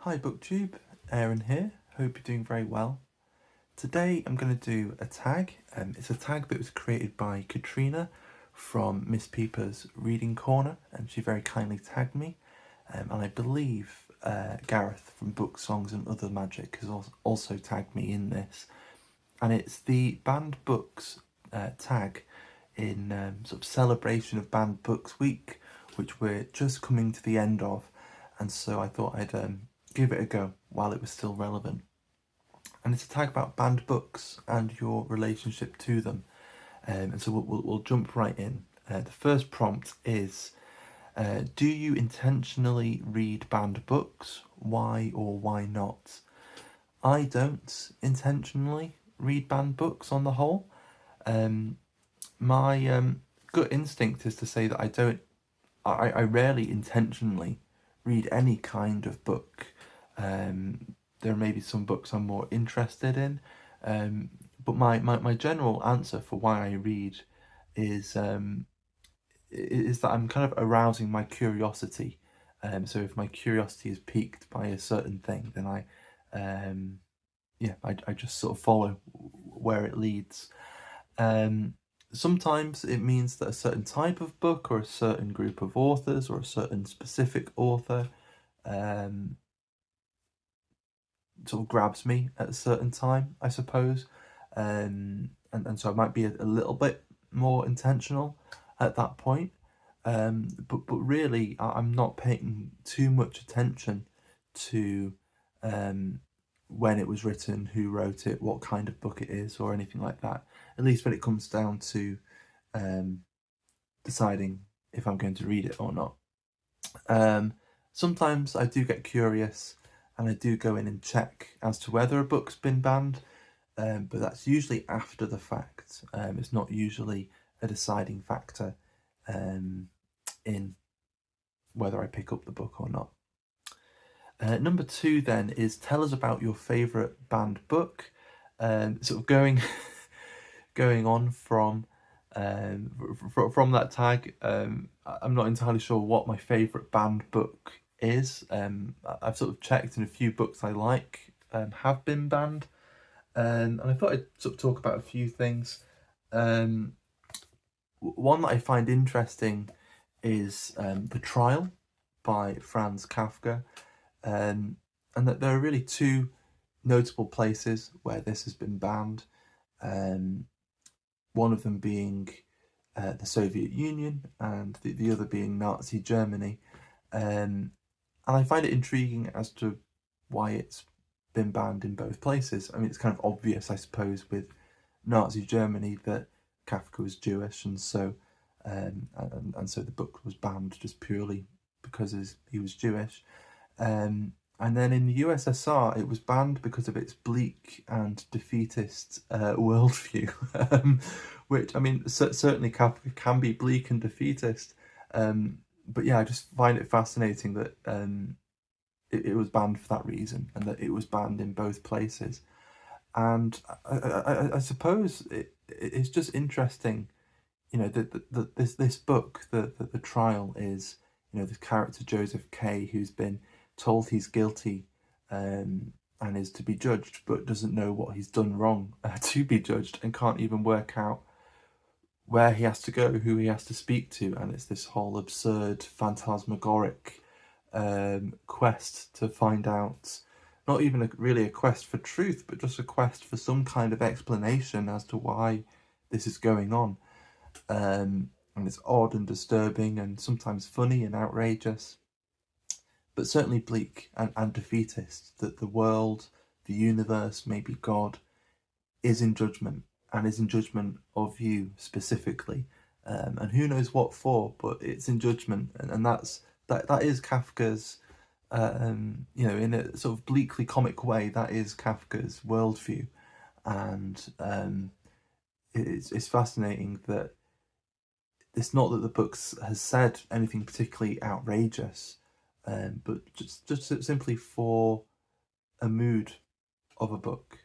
Hi BookTube, Aaron here. Hope you're doing very well. Today I'm going to do a tag. It's a tag that was created by Katrina from Miss Peeper's Reading Corner, and she very kindly tagged me. And I believe Gareth from Book Songs and Other Magic has also tagged me in this. And it's the banned books tag in sort of celebration of Banned Books Week, which we're just coming to the end of. And so I thought I'd give it a go while it was still relevant. And it's a tag about banned books and your relationship to them. And so we'll jump right in. The first prompt is, do you intentionally read banned books? Why or why not? I don't intentionally read banned books on the whole. My gut instinct is to say that I rarely intentionally read any kind of book. There may be some books I'm more interested in, but my general answer for why I read is that I'm kind of arousing my curiosity. So if my curiosity is piqued by a certain thing, then I just sort of follow where it leads. Sometimes it means that a certain type of book or a certain group of authors or a certain specific author sort of grabs me at a certain time, I suppose. And so I might be a little bit more intentional at that point. But really, I'm not paying too much attention to when it was written, who wrote it, what kind of book it is, or anything like that. At least when it comes down to deciding if I'm going to read it or not. Sometimes I do get curious and I do go in and check as to whether a book's been banned, but that's usually after the fact. It's not usually a deciding factor in whether I pick up the book or not. Number 2 then is, tell us about your favourite banned book. Sort of going on from that tag. I'm not entirely sure what my favourite banned book is. I've sort of checked, and a few books I like have been banned, and I thought I'd sort of talk about a few things. One that I find interesting is The Trial by Franz Kafka, and that there are really two notable places where this has been banned. One of them being the Soviet Union, and the other being Nazi Germany. And I find it intriguing as to why it's been banned in both places. I mean, it's kind of obvious, I suppose, with Nazi Germany that Kafka was Jewish, and so so the book was banned just purely because he was Jewish. And then in the USSR, it was banned because of its bleak and defeatist worldview, which, I mean, certainly Kafka can be bleak and defeatist. But yeah, I just find it fascinating that it was banned for that reason, and that it was banned in both places. And I suppose it's just interesting, you know, that this book, the trial is, you know, the character Joseph K, who's been told he's guilty and is to be judged, but doesn't know what he's done wrong to be judged, and can't even work out where he has to go, who he has to speak to, and it's this whole absurd, phantasmagoric quest to find out, not even really a quest for truth, but just a quest for some kind of explanation as to why this is going on. And it's odd and disturbing, and sometimes funny and outrageous, but certainly bleak and defeatist, that the world, the universe, maybe God, is in judgment, and is in judgment of you specifically. And who knows what for, but it's in judgment. And that is Kafka's, you know, in a sort of bleakly comic way, that is Kafka's worldview. And it's fascinating that it's not that the book has said anything particularly outrageous, but just simply for a mood of a book.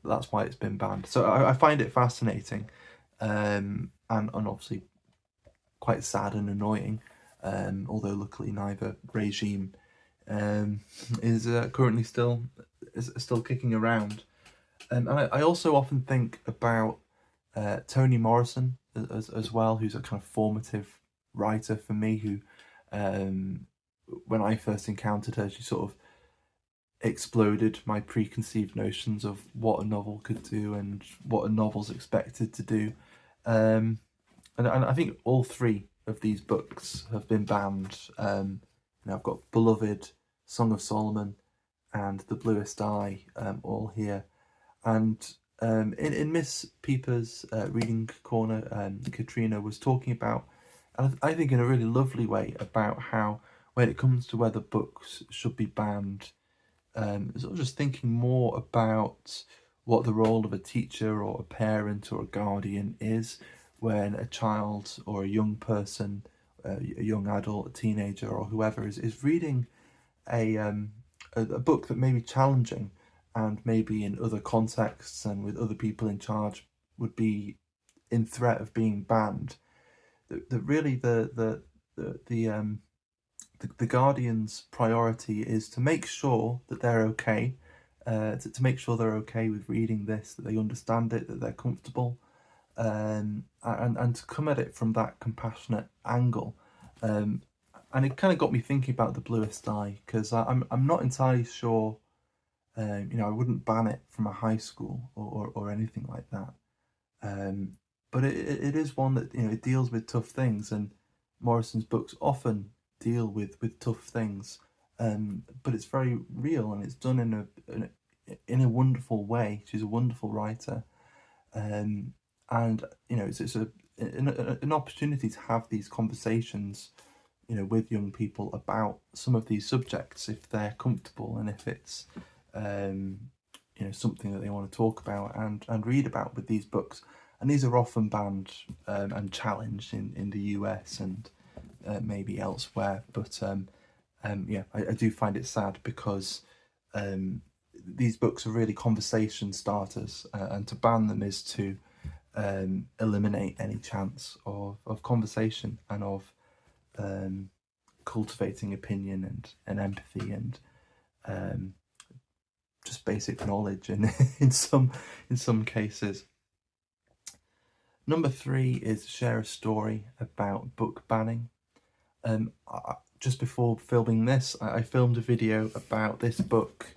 That's why it's been banned. So I find it fascinating, and obviously quite sad and annoying. Although luckily neither regime is currently still kicking around. And I also often think about Toni Morrison as well, who's a kind of formative writer for me. Who, when I first encountered her, she sort of exploded my preconceived notions of what a novel could do and what a novel's expected to do. And I think all three of these books have been banned. I've got Beloved, Song of Solomon, and The Bluest Eye, all here. And in Miss Pieper's reading corner, Katrina was talking about, and I think in a really lovely way, about how when it comes to whether books should be banned, sort of just thinking more about what the role of a teacher or a parent or a guardian is when a child or a young person, a young adult, a teenager or whoever is reading a book that may be challenging and maybe in other contexts and with other people in charge would be in threat of being banned. That really the guardian's priority is to make sure that they're okay, to make sure they're okay with reading this, that they understand it, that they're comfortable, and to come at it from that compassionate angle. And it kind of got me thinking about The Bluest Eye, because I'm not entirely sure. I wouldn't ban it from a high school or anything like that. But it is one that it deals with tough things, and Morrison's books often deal with tough things, but it's very real and it's done in a wonderful way. She's a wonderful writer, and it's an opportunity to have these conversations, with young people about some of these subjects if they're comfortable and if it's something that they want to talk about and read about with these books. And these are often banned and challenged in the US and maybe elsewhere. But I do find it sad because these books are really conversation starters, and to ban them is to eliminate any chance of conversation and of cultivating opinion and empathy and just basic knowledge in some cases. Number 3 is share a story about book banning. Just before filming this, I filmed a video about this book,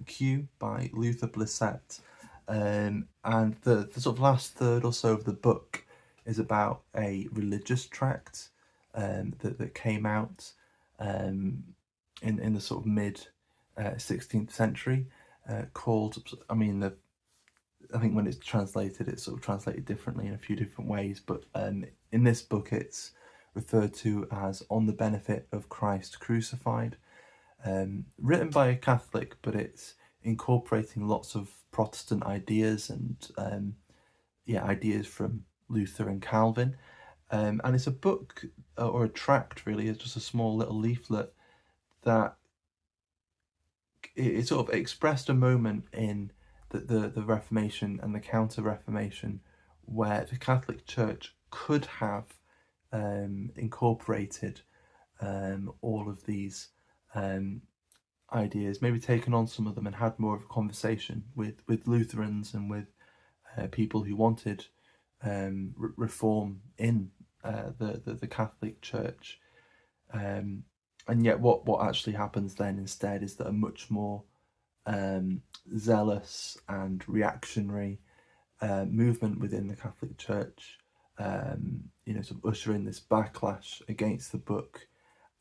Q by Luther Blissett, and the sort of last third or so of the book is about a religious tract that came out in the sort of mid 16th century, called, I think when it's translated, it's sort of translated differently in a few different ways, but in this book it's referred to as On the Benefit of Christ Crucified, written by a Catholic, but it's incorporating lots of Protestant ideas and ideas from Luther and Calvin, and it's a book or a tract, really. It's just a small little leaflet that it sort of expressed a moment in the Reformation and the Counter-Reformation where the Catholic Church could have incorporated all of these ideas, maybe taken on some of them and had more of a conversation with Lutherans and with people who wanted reform in the Catholic Church. And yet what actually happens then instead is that a much more zealous and reactionary movement within the Catholic Church, sort of usher in this backlash against the book,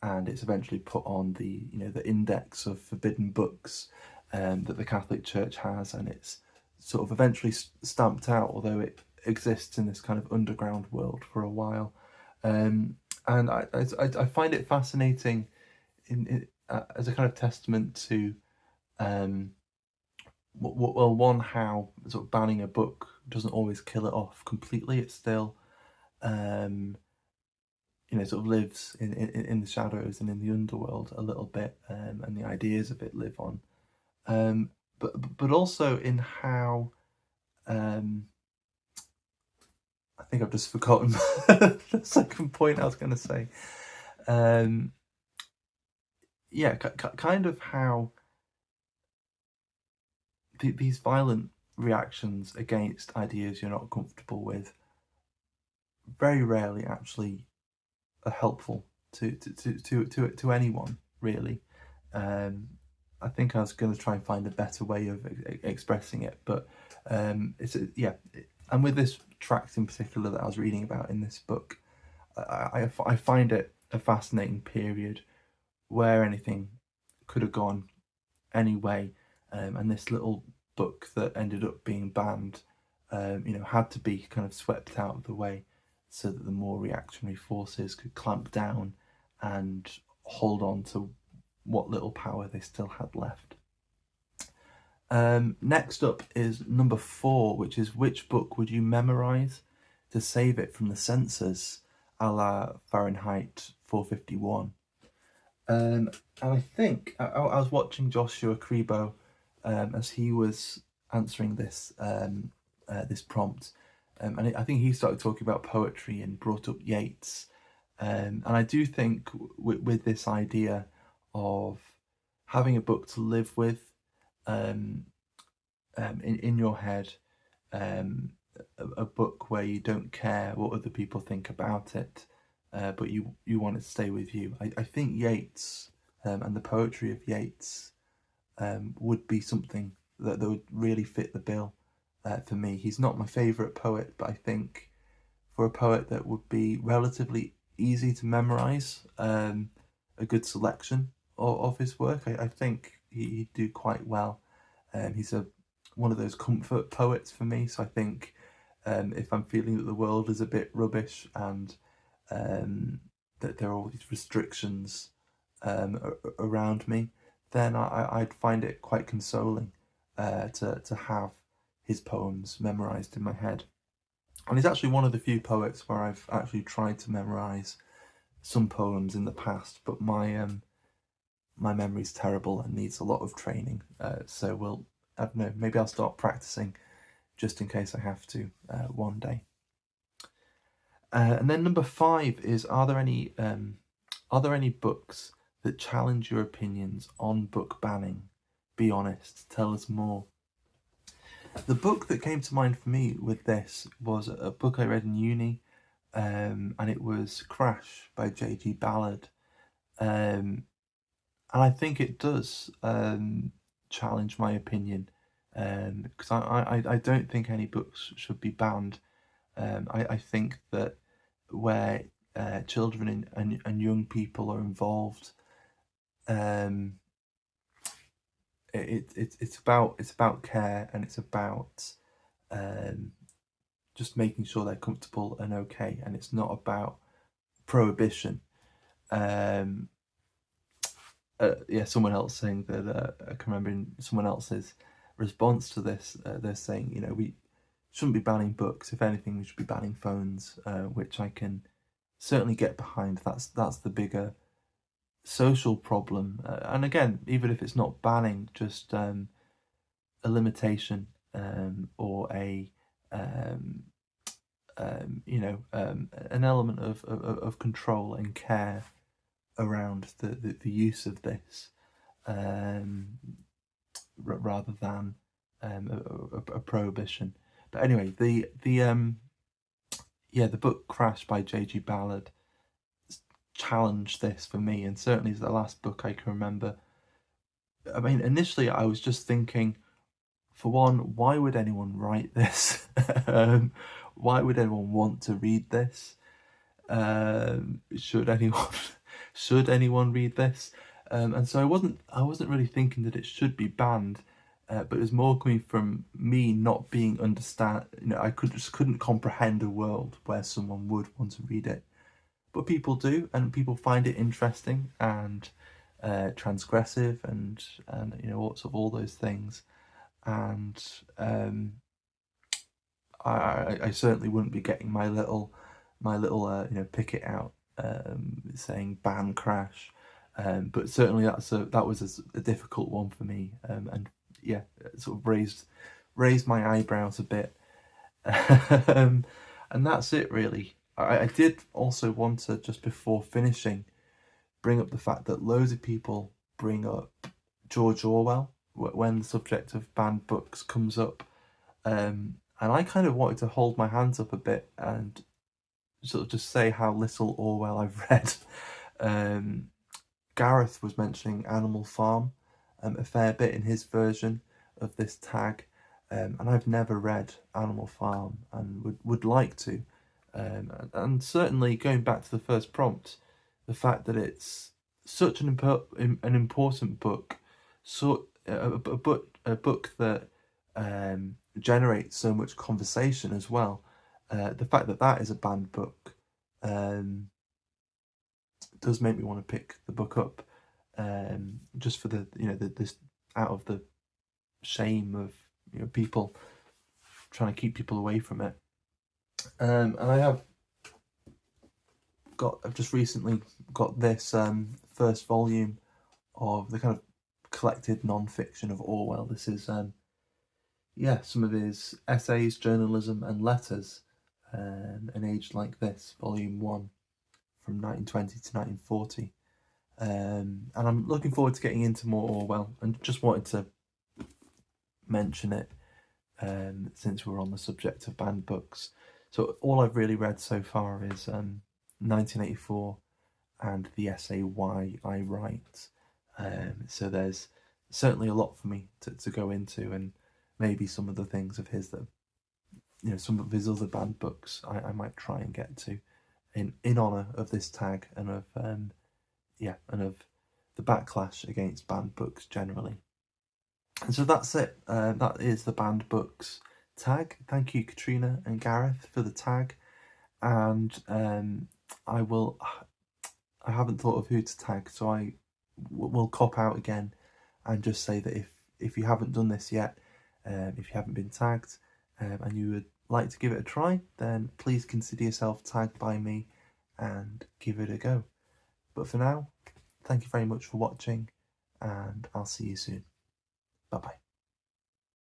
and it's eventually put on the index of forbidden books that the Catholic Church has, and it's sort of eventually stamped out, although it exists in this kind of underground world for a while. And I find it fascinating as a kind of testament to one, how sort of banning a book doesn't always kill it off completely. It still sort of lives in the shadows and in the underworld a little bit, and the ideas of it live on, but also in how I think I've just forgotten the second point I was going to say. yeah, kind of how these violent reactions against ideas you're not comfortable with very rarely actually are helpful to anyone, really. Um, I think I was going to try and find a better way of expressing it, but yeah. And with this tract in particular that I was reading about in this book, I find it a fascinating period where anything could have gone any way, and this little book that ended up being banned, had to be kind of swept out of the way so that the more reactionary forces could clamp down and hold on to what little power they still had left. Next up is number 4, which is which book would you memorize to save it from the censors, a la Fahrenheit 451. And I think I was watching Joshua Kribo as he was answering this prompt, and I think he started talking about poetry and brought up Yeats, and I do think with this idea of having a book to live with, um, in your head, um, a book where you don't care what other people think about it, but you want it to stay with you. I think Yeats, and the poetry of Yeats, would be something that would really fit the bill for me. He's not my favourite poet, but I think for a poet that would be relatively easy to memorise, a good selection of his work, I think he'd do quite well. He's one of those comfort poets for me, so I think if I'm feeling that the world is a bit rubbish and that there are all these restrictions around me, then I'd find it quite consoling to have his poems memorised in my head. And he's actually one of the few poets where I've actually tried to memorise some poems in the past, but my memory's terrible and needs a lot of training. So I don't know, maybe I'll start practicing just in case I have to one day. And then number 5 is: are there any books that challenge your opinions on book banning? Be honest, tell us more. The book that came to mind for me with this was a book I read in uni, and it was Crash by J.G. Ballard. And I think it does challenge my opinion, because I don't think any books should be banned. I think that where children and young people are involved, it's about care, and it's about just making sure they're comfortable and okay, and it's not about prohibition. Yeah, someone else saying that I can remember in someone else's response to this, they're saying, we shouldn't be banning books. If anything, we should be banning phones, which I can certainly get behind. That's the bigger social problem. And again, even if it's not banning, just a limitation, or an element of control and care around the use of this, rather than a prohibition. But anyway, the book Crash by J.G. Ballard challenged this for me, and certainly is the last book I can remember. I mean, initially I was just thinking, for one, why would anyone write this? Why would anyone want to read this? Should anyone should anyone read this? And so I wasn't really thinking that it should be banned, but it was more coming from me not being understand. I couldn't comprehend a world where someone would want to read it, but people do, and people find it interesting and transgressive, and lots of all those things, and I certainly wouldn't be getting my little picket out, saying ban Crash, but certainly that was a difficult one for me, and yeah, it sort of raised my eyebrows a bit, and that's it really. I did also want to, just before finishing, bring up the fact that loads of people bring up George Orwell when the subject of banned books comes up. And I kind of wanted to hold my hands up a bit and sort of just say how little Orwell I've read. Gareth was mentioning Animal Farm a fair bit in his version of this tag, and I've never read Animal Farm and would like to. And certainly going back to the first prompt, the fact that it's such an important book, so a book that generates so much conversation as well. The fact that that is a banned book does make me want to pick the book up, just for the this out of the shame of people trying to keep people away from it. And I've just recently got this first volume of the kind of collected non-fiction of Orwell. This is some of his essays, journalism, and letters. An Age Like This, Volume 1, from 1920 to 1940. And I'm looking forward to getting into more Orwell, and just wanted to mention it since we're on the subject of banned books. So all I've really read so far is 1984 and the essay Why I Write. So there's certainly a lot for me to go into, and maybe some of the things of his that, some of his other banned books I might try and get to in honour of this tag and of and of the backlash against banned books generally. And so that's it. That is the banned books tag. Thank you, Katrina and Gareth, for the tag. And I haven't thought of who to tag, so I will cop out again and just say that if you haven't done this yet, if you haven't been tagged, and you would like to give it a try, then please consider yourself tagged by me and give it a go. But for now, thank you very much for watching, and I'll see you soon. Bye bye.